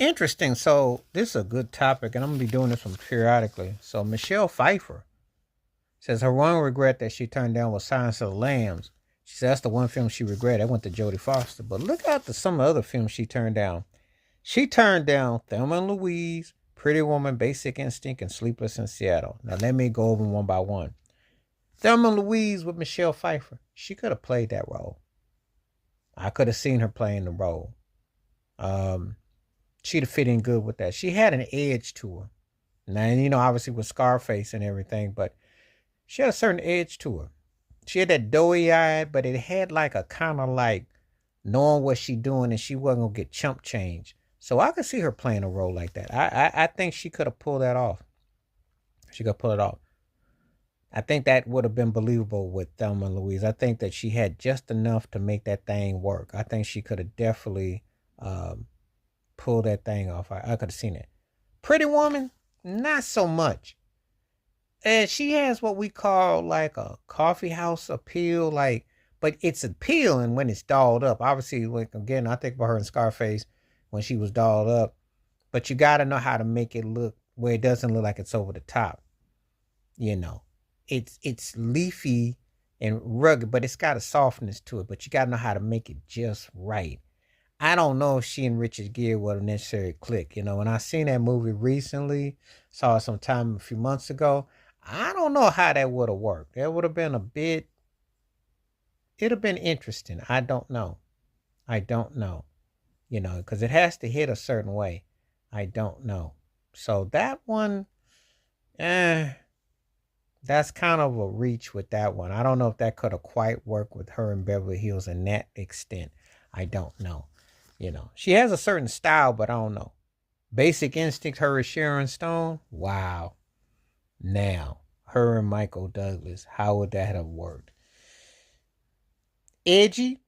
Interesting. So this is a good topic, and I'm gonna be doing this one periodically. So Michelle Pfeiffer says her one regret that she turned down was Silence of the Lambs. She said that's the one film she regretted. I went to Jodie Foster, but look at some of the other films she turned down. She turned down Thelma and Louise, Pretty Woman, Basic Instinct, and Sleepless in Seattle. Now let me go over them one by one. Thelma and Louise with Michelle Pfeiffer. She could have played that role. I could have seen her playing the role. Um, she'd have fit in good with that. She had an edge to her. Now, obviously with Scarface and everything, but she had a certain edge to her. She had that doughy eye, but it had like a kind of like knowing what she doing, and she wasn't gonna get chump change. So I could see her playing a role like that. I think she could have pulled that off. She could pull it off. I think that would have been believable with Thelma and Louise. I think that she had just enough to make that thing work. I think she could have definitely um, pulled that thing off. I could have seen it. Pretty Woman, not so much. And she has what we call like a coffee house appeal, like, but it's appealing when it's dolled up. Obviously, like again, I think about her in Scarface when she was dolled up, but you got to know how to make it look where it doesn't look like it's over the top. You know, it's leafy and rugged, but it's got a softness to it. But you got to know how to make it just right. I don't know if she and Richard Gere would have necessarily click. When I seen that movie recently, saw it sometime a few months ago, I don't know how that would have worked. That would have been a bit, it'd have been interesting. I don't know. I don't know. Because it has to hit a certain way. I don't know. So that one, eh, that's kind of a reach with that one. I don't know if that could have quite worked with her in Beverly Hills in that extent. I don't know. She has a certain style, but I don't know. Basic Instinct, her and Sharon Stone. Wow. Now, her and Michael Douglas, how would that have worked? Edgy,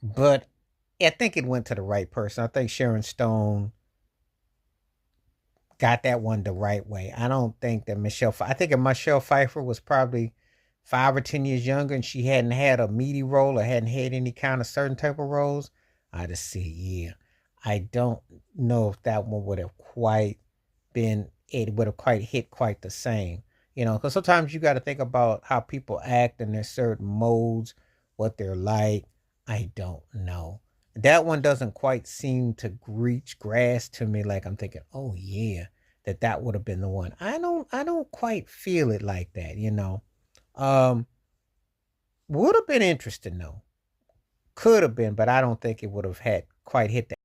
but I think it went to the right person. I think Sharon Stone got that one the right way. I don't think that I think if Michelle Pfeiffer was probably 5 or 10 years younger and she hadn't had a meaty role or hadn't had any kind of certain type of roles, I'd have said, yeah. I don't know if that one would have quite been, it would have quite hit quite the same. Because sometimes you got to think about how people act in their certain modes, what they're like. I don't know. That one doesn't quite seem to reach grass to me like I'm thinking, oh yeah, that would have been the one. I don't quite feel it like that. Um, would have been interesting though. Could have been, but I don't think it would have had quite hit that.